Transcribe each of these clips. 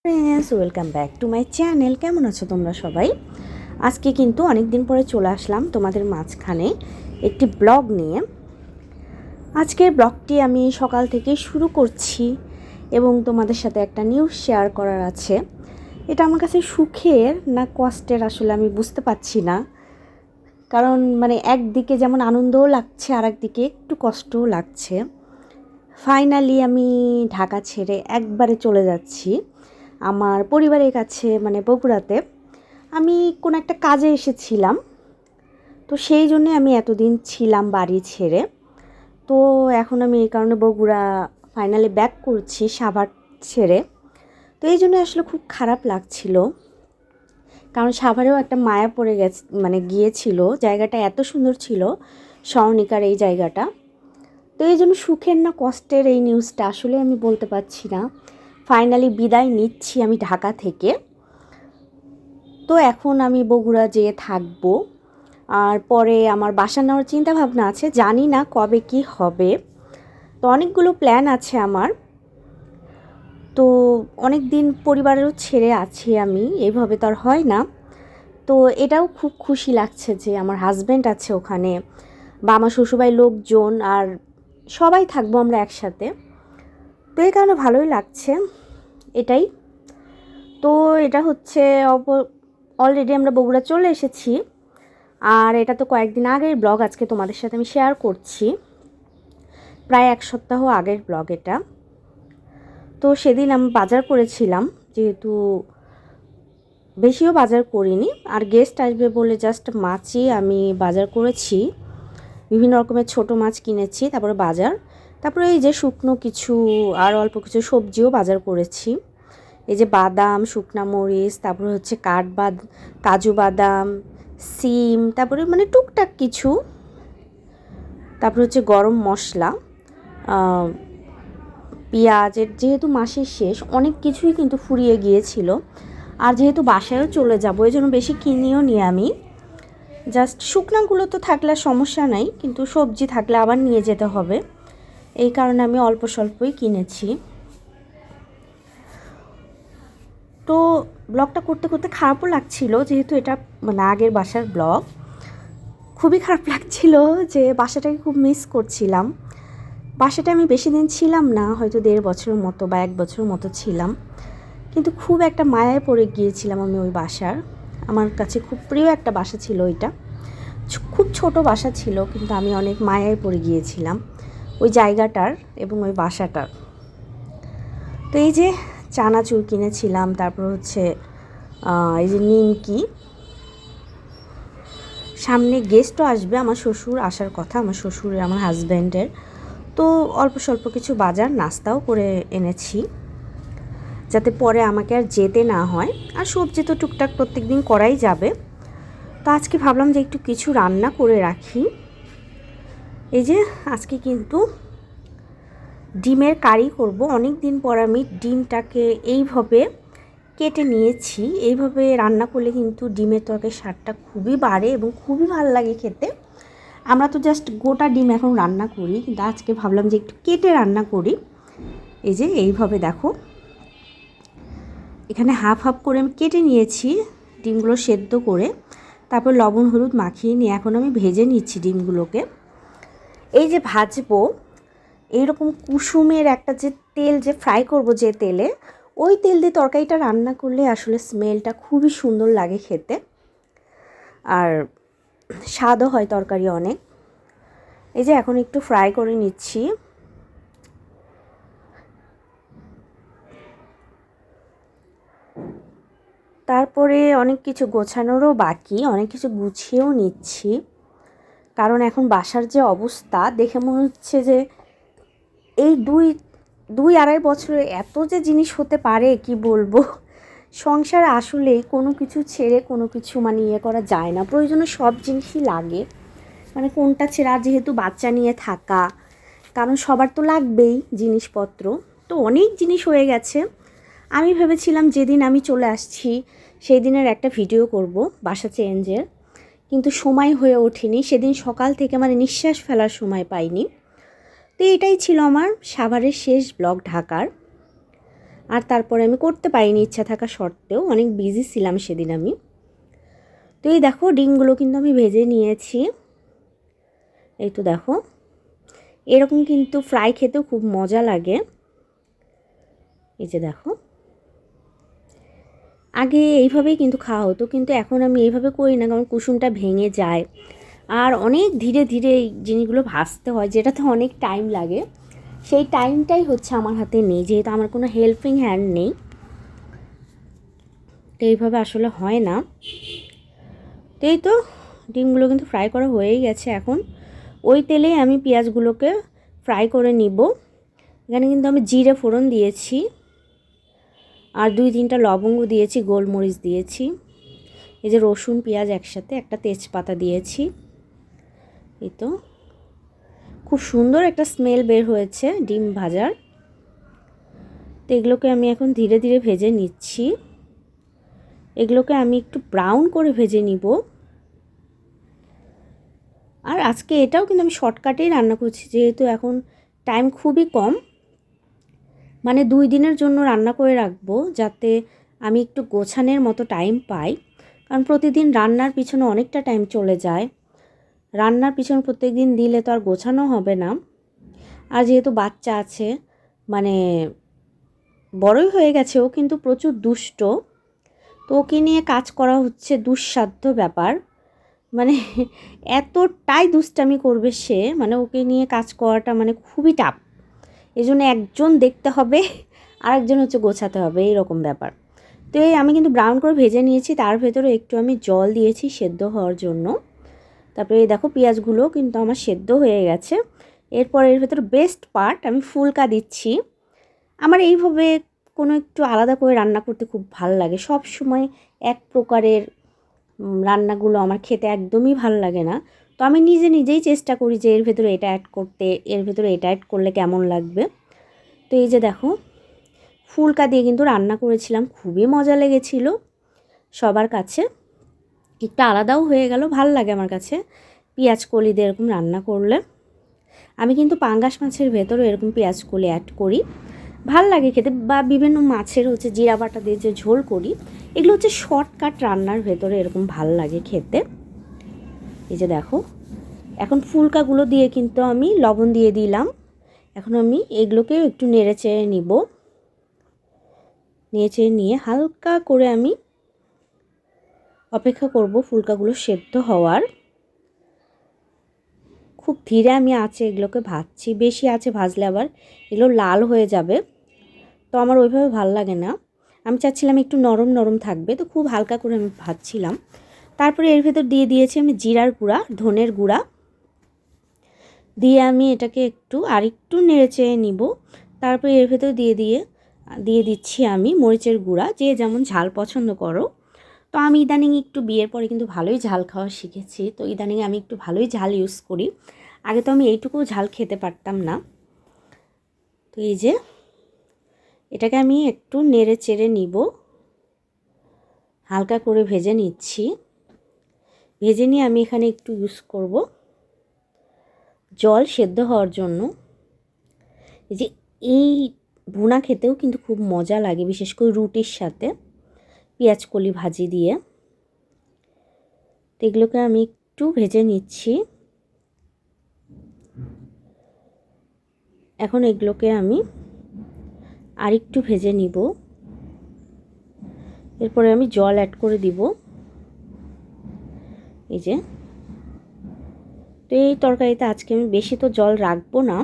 Friends, welcome back to my channel. কেমন আছো তোমরা সবাই? আজকে কিন্তু অনেক দিন পরে চলে আসলাম তোমাদের মাঝখানে একটি ব্লগ নিয়ে। আজকের ব্লগটি আমি সকাল থেকে শুরু করছি এবং তোমাদের সাথে একটা নিউজ শেয়ার করার আছে। এটা আমার কাছে সুখের না কষ্টের আসলে আমি বুঝতে পারছি না, কারণ একদিকে যেমন আনন্দও লাগছে আর একদিকে একটু কষ্টও লাগছে। ফাইনালি আমি ঢাকা ছেড়ে একবারে চলে যাচ্ছি আমার পরিবারের কাছে, বগুড়াতে। আমি কোনো একটা কাজে এসেছিলাম, তো সেই জন্যে আমি এতদিন ছিলাম বাড়ি ছেড়ে। তো এখন আমি এই কারণে বগুড়া ফাইনালি ব্যাক করছি সাভার ছেড়ে। তো এই জন্য আসলে খুব খারাপ লাগছিল, কারণ সাভারেও একটা মায়া পড়ে গেছে, গিয়েছিল। জায়গাটা এত সুন্দর ছিল, স্বর্ণিকার এই জায়গাটা। তো এই জন্য সুখের না কষ্টের এই নিউজটা আসলে আমি বলতে পারছি না। ফাইনালি বিদায় নিচ্ছি আমি ঢাকা থেকে। তো এখন আমি বগুড়া যেয়ে থাকবো, আর পরে আমার বাসা নেওয়ার চিন্তা ভাবনা আছে, জানি না কবে কি হবে। তো অনেকগুলো প্ল্যান আছে আমার। তো অনেক দিন পরিবারেরও ছেড়ে আছি আমি, এইভাবে তো আর হয় না। তো এটাও খুব খুশি লাগছে যে আমার হাজব্যান্ড আছে ওখানে, বা আমার শ্বশুরবাড়ির লোকজন, আর সবাই থাকবো আমরা একসাথে। তো এই কারণে ভালোই লাগছে এটাই। তো এটা হচ্ছে অলরেডি আমরা বগুড়া চলে এসেছি, আর এটা তো কয়েকদিন আগের ব্লগ আজকে তোমাদের সাথে আমি শেয়ার করছি, প্রায় এক সপ্তাহ আগের ব্লগ এটা। তো সেদিন আমি বাজার করেছিলাম, যেহেতু বেশিও বাজার করিনি, আর গেস্ট আসবে বলে জাস্ট মাছই আমি বাজার করেছি। বিভিন্ন রকমের ছোট মাছ কিনেছি, তারপরে তারপরে এই যে শুকনো কিছু আর অল্প কিছু সবজিও বাজার করেছি। এই যে বাদাম, শুকনা মরিচ, তারপরে হচ্ছে কাজু বাদাম, সিম, তারপরে টুকটাক কিছু, তারপরে হচ্ছে গরম মশলা, পেঁয়াজের, যেহেতু মাসের শেষ অনেক কিছুই কিন্তু ফুরিয়ে গিয়েছিল, আর যেহেতু বাসায়ও চলে যাবো এই জন্য বেশি কিনিও নি আমি। জাস্ট শুকনাগুলো তো থাকলে সমস্যা নাই, কিন্তু সবজি থাকলে আবার নিয়ে যেতে হবে, এই কারণে আমি অল্প স্বল্পই কিনেছি। তো ব্লগটা করতে করতে খারাপও লাগছিল, যেহেতু এটা আগের বাসার ব্লগ। খুবই খারাপ লাগছিল যে বাসাটাকে খুব মিস করছিলাম। বাসাটা আমি বেশি দিন ছিলাম না, হয়তো 1.5 বছরের মতো বা 1 বছরের মতো ছিলাম, কিন্তু খুব একটা মায়ায় পড়ে গিয়েছিলাম আমি ওই বাসার। আমার কাছে খুব প্রিয় একটা বাসা ছিল ওইটা। খুব ছোট বাসা ছিল, কিন্তু আমি অনেক মায়ায় পড়ে গিয়েছিলাম ওই জায়গাটার এবং ওই বাসাটার। তো এই যে চানাচুর কিনেছিলাম, তারপর হচ্ছে এই যে নিমকি। সামনে গেস্টও আসবে, আমার শ্বশুর আসার কথা, আমার শ্বশুরের, আমার হাজব্যান্ডের। তো অল্প স্বল্প কিছু বাজার নাস্তাও করে এনেছি, যাতে পরে আমাকে আর যেতে না হয়। আর সবজি তো টুকটাক প্রত্যেক দিন করাই যাবে। তো আজকে ভাবলাম যে একটু কিছু রান্না করে রাখি। এই যে আজকে কিন্তু ডিমের কারি করব। অনেক দিন পর আমি ডিমটাকে এইভাবে কেটে নিয়েছি। এইভাবে রান্না করলে কিন্তু ডিমের তরকারির স্বাদটা খুবই বাড়ে এবং খুবই ভালো লাগে খেতে। আমরা তো জাস্ট গোটা ডিম এখন রান্না করি, কিন্তু আজকে ভাবলাম যে একটু কেটে রান্না করি। এই যে এইভাবে দেখো, এখানে হাফ হাফ করে আমি কেটে নিয়েছি ডিমগুলো সেদ্ধ করে, তারপর লবণ হলুদ মাখিয়ে নিয়ে এখন আমি ভেজে নিচ্ছি ডিমগুলোকে। এই যে ভাজবো, এইরকম কুসুমের একটা যে তেল, যে ফ্রাই করব যে তেলে, ওই তেল দিয়ে তরকারিটা রান্না করলে আসলে স্মেলটা খুবই সুন্দর লাগে খেতে, আর স্বাদও হয় তরকারি অনেক। এই যে এখন একটু ফ্রাই করে নিচ্ছি। তারপরে অনেক কিছু গোছানোরও বাকি, অনেক কিছু গুছিয়েও নিচ্ছি, কারণ এখন বাসার যে অবস্থা দেখে মনে হচ্ছে যে এই দুই আড়াই বছরে এত যে জিনিস হতে পারে কি বলবো। সংসার আসলেই কোনো কিছু ছেড়ে কোনো কিছু ইয়ে করা যায় না, প্রয়োজনে সব জিনিসই লাগে। কোনটা ছেড়ে, আর যেহেতু বাচ্চা নিয়ে থাকা, কারণ সবার তো লাগবেই জিনিসপত্র। তো অনেক জিনিস হয়ে গেছে। আমি ভেবেছিলাম যেদিন আমি চলে আসছি সেই দিনের একটা ভিডিও করব বাসা চেঞ্জের, কিন্তু সময় হয়ে ওঠেনি। সেদিন সকাল থেকে নিঃশ্বাস ফেলার সময় পাইনি। তো এটাই ছিল আমার সাভারের শেষ ব্লগ ঢাকার। আর তারপরে আমি করতে পারিনি ইচ্ছা থাকা সত্ত্বেও, অনেক বিজি ছিলাম সেদিন আমি। তো এই দেখো ডিমগুলো কিন্তু আমি ভেজে নিয়েছি। এই তো দেখো, এরকম কিন্তু ফ্রাই খেতেও খুব মজা লাগে। এই যে দেখো, আগে এইভাবেই কিন্তু খাওয়া হতো, কিন্তু এখন আমি এইভাবে করি না, কারণ কুসুমটা ভেঙে যায় আর অনেক ধীরে ধীরে এই জিনিসগুলো ভাজতে হয়, যেটাতে অনেক টাইম লাগে। সেই টাইমটাই হচ্ছে আমার হাতে নেই, যেহেতু আমার কোনো হেল্পিং হ্যান্ড নেই, তো এইভাবে আসলে হয় না। তো এই তো ডিমগুলো কিন্তু ফ্রাই করা হয়েই গেছে। এখন ওই তেলেই আমি পেঁয়াজগুলোকে ফ্রাই করে নিব। এখানে কিন্তু আমি জিরে ফোড়ন দিয়েছি, আর 2-3টা লবঙ্গ দিয়েছি, গোলমরিচ দিয়েছি, এই যে রসুন পেঁয়াজ একসাথে, একটা তেজপাতা দিয়েছি। এই তো খুব সুন্দর একটা স্মেল বের হয়েছে ডিম ভাজার। তো এগুলোকে আমি এখন ধীরে ধীরে ভেজে নিচ্ছি। এগুলোকে আমি একটু ব্রাউন করে ভেজে নিব। আর আজকে এটাও কিন্তু আমি শর্টকাটেই রান্না করছি, যেহেতু এখন টাইম খুবই কম, মানে 2 দিনের জন্য রান্না করে রাখবো, যাতে আমি একটু গোছানোর মতো টাইম পাই। কারণ প্রতিদিন রান্নার পিছনে অনেকটা টাইম চলে যায়, রান্নার পিছনে প্রত্যেক দিন দিলে তো আর গোছানো হবে না। আর যেহেতু বাচ্চা আছে, মানে বড়ই হয়ে গেছে, ও কিন্তু প্রচুর দুষ্ট, তো ওকে নিয়ে কাজ করা হচ্ছে দুঃসাধ্য ব্যাপার। মানে এতটাই দুষ্টামি করবে সে, মানে ওকে নিয়ে কাজ করাটা মানে খুবই টাফ। এই জন্য একজন দেখতে হবে, আরেকজন হচ্ছে গোছাতে হবে, এইরকম ব্যাপার। তো এই আমি কিন্তু ব্রাউন করে ভেজে নিয়েছি, তার ভেতরে একটু আমি জল দিয়েছি সেদ্ধ হওয়ার জন্য। তারপরে এই দেখো পেঁয়াজগুলো কিন্তু আমার সেদ্ধ হয়ে গেছে। এরপর এর ভেতরে বেস্ট পার্ট, আমি ফুলকা দিচ্ছি। আমার এইভাবে কোনো একটু আলাদা করে রান্না করতে খুব ভালো লাগে। সব সময় এক প্রকারের রান্নাগুলো আমার খেতে একদমই ভালো লাগে না। তো আমি নিজেই চেষ্টা করি যে এর ভেতরে এটা অ্যাড করতে, এর ভেতরে এটা অ্যাড করলে কেমন লাগবে। তো এই যে দেখো, ফুলকা দিয়ে কিন্তু রান্না করেছিলাম, খুবই মজা লেগেছিল সবার কাছে। একটু আলাদাও হয়ে গেল, ভালো লাগে আমার কাছে পেঁয়াজ কলি দিয়ে এরকম রান্না করলে। আমি কিন্তু পাঙ্গাস মাছের ভেতরে এরকম পেঁয়াজ কলি অ্যাড করি, ভাল লাগে খেতে। বা বিভিন্ন মাছের হচ্ছে জিরা বাটা দিয়ে যে ঝোল করি, এগুলো হচ্ছে শর্টকাট রান্নার ভেতরে এরকম ভাল লাগে খেতে। এই যে দেখো, এখন ফুলকাগুলো দিয়ে কিন্তু আমি লবণ দিয়ে দিলাম। এখন আমি এগুলোকে একটু নেড়ে চেড়ে নিব। নেড়ে চেড়ে নিয়ে হালকা করে আমি অপেক্ষা করব ফুলকাগুলো সেদ্ধ হওয়ার। খুব ধীরে আমি আঁচে এগুলোকে ভাজছি, বেশি আঁচে ভাজলে আবার এগুলো লাল হয়ে যাবে, তো আমার ওইভাবে ভালো লাগে না। আমি চাচ্ছিলাম একটু নরম নরম থাকবে, তো খুব হালকা করে আমি ভাজছিলাম। তারপরে এর ভেতর দিয়ে দিয়েছি আমি জিরার গুঁড়া, ধনের গুঁড়া দিয়ে আমি এটাকে একটু আরেকটু নেড়েচেড়ে নিব। তারপরে এর ভেতর দিয়ে দিচ্ছি আমি মরিচের গুঁড়া, যে যেমন ঝাল পছন্দ করো। তো আমি ইদানিং একটু বিয়ের পরে কিন্তু ভালোই ঝাল খাওয়া শিখেছি, তো ইদানিং আমি একটু ভালোই ঝাল ইউজ করি। আগে তো আমি এইটুকু ঝাল খেতে পারতাম না। তো এই যে এটাকে আমি একটু নেড়ে চেড়ে নিব, হালকা করে ভেজে নিচ্ছি। ভেজে নিয়ে আমি এখানে একটু ইউজ করব জল সেদ্ধ হওয়ার জন্য। এই যে এই ভুনা খেতেও কিন্তু খুব মজা লাগে, বিশেষ করে রুটির সাথে পেঁয়াজ কলি ভাজি দিয়ে। তো এগুলোকে আমি একটু ভেজে নিচ্ছি। এখন এগুলোকে আমি আরেকটু ভেজে নিব, এরপরে আমি জল অ্যাড করে দিব। এই যে, তো এই তরকারিতে আজকে আমি বেশি তো জল রাখবো না।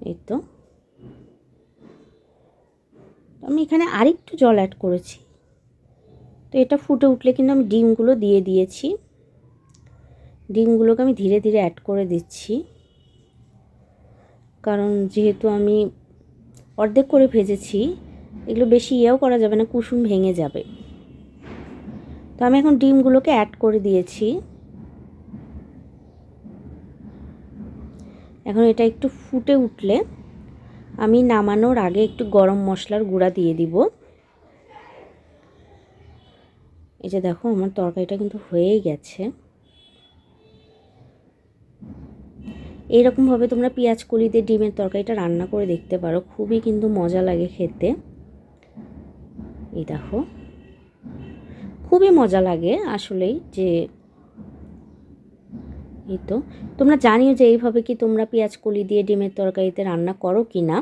এই তো আমি এখানে আরেকটু জল অ্যাড করেছি। তো এটা ফুটে উঠলে কিন্তু আমি ডিমগুলো দিয়ে দিয়েছি। ডিমগুলোকে আমি ধীরে ধীরে অ্যাড করে দিচ্ছি, কারণ যেহেতু আমি অর্ধেক করে ভেজেছি, এগুলো বেশি ইয়েও করা যাবে না, কুসুম ভেঙে যাবে। তো আমি এখন ডিমগুলোকে অ্যাড করে দিয়েছি। এখন এটা একটু ফুটে উঠলে আমি নামানোর আগে একটু গরম মশলার গুঁড়া দিয়ে দিব। এই যে দেখো, আমার তরকারিটা কিন্তু হয়েই গেছে। এইরকমভাবে তোমরা পেঁয়াজ কলি দিয়ে ডিমের তরকারিটা রান্না করে দেখতে পারো, খুবই কিন্তু মজা লাগে খেতে। এই দেখো, খুবই মজা লাগে আসলেই। যে এই তো তোমরা জানিও যে এইভাবে কি তোমরা পেঁয়াজ কলি দিয়ে ডিমের তরকারিতে রান্না করো কি না।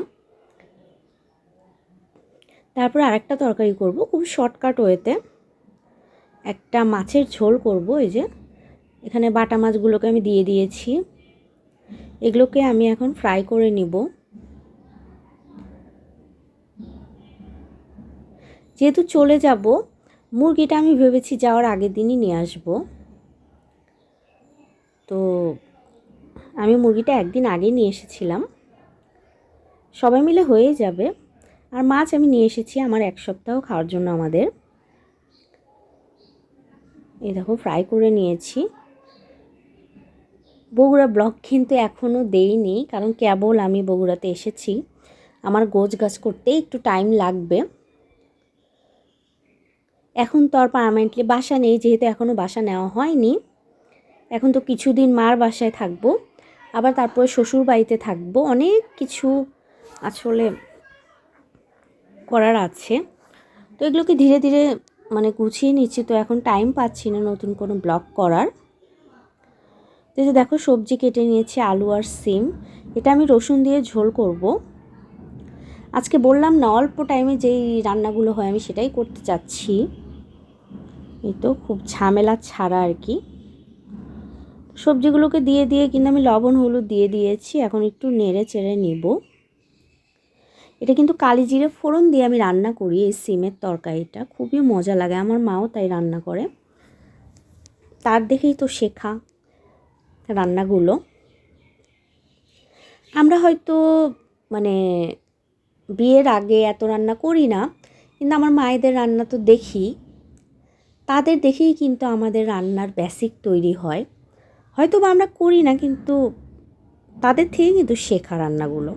তারপর আরেকটা তরকারি করব খুব শর্টকাট ওয়েতে, একটা মাছের ঝোল করব। এই যে এখানে বাটা মাছগুলোকে আমি দিয়ে দিয়েছি, এগুলোকে আমি এখন ফ্রাই করে নিব। যেহেতু চলে যাব, মুরগিটা আমি ভেবেছি যাওয়ার আগের দিনই নিয়ে আসব। তো আমি মুরগিটা একদিন আগে নিয়ে এসেছিলাম, সবাই মিলে হয়ে যাবে। আর মাছ আমি নিয়ে এসেছি আমার 1 সপ্তাহ খাওয়ার জন্য আমাদের। এই দেখো ফ্রাই করে নিয়েছি। বগুড়া ব্লগ কিন্তু এখনও দেইনি, কারণ কেবল আমি বগুড়াতে এসেছি, আমার গোছ গাছ করতে একটু টাইম লাগবে। এখন তো আর পার্মানেন্টলি বাসা নেই, যেহেতু এখনও বাসা নেওয়া হয়নি। এখন তো কিছুদিন মার বাসায় থাকবো, আবার তারপরে শ্বশুর বাড়িতে থাকবো, অনেক কিছু আসলে করার আছে। তো এগুলোকে ধীরে ধীরে মানে গুছিয়ে নিচ্ছি, তো এখন টাইম পাচ্ছি না নতুন কোনো ব্লগ করার। তো যে দেখো সবজি কেটে নিয়েছি, আলু আর সিম, এটা আমি রসুন দিয়ে ঝোল করব। আজকে বললাম না অল্প টাইমে যেই রান্নাগুলো হয় আমি সেটাই করতে চাচ্ছি। এই তো খুব ঝামেলা ছাড়া আর কি। সবজিগুলোকে দিয়ে দিয়ে কিন্তু আমি লবণ হলুদ দিয়ে দিয়েছি, এখন একটু নেড়ে চেড়ে নিব। এটা কিন্তু কালি জিরে ফোড়ন দিয়ে আমি রান্না করি এই সিমের তরকারিটা, খুবই মজা লাগে। আমার মাও তাই রান্না করে, তার দেখেই তো শেখা রান্নাগুলো। আমরা হয়তো মানে বিয়ের আগে এত রান্না করি না, কিন্তু আমার মায়েদের রান্না তো দেখি, তাদের দেখেই কিন্তু আমাদের রান্নার বেসিক তৈরি হয়। হয়তো বা আমরা করি না, কিন্তু তাদের থেকে কিন্তু শেখা রান্নাগুলো।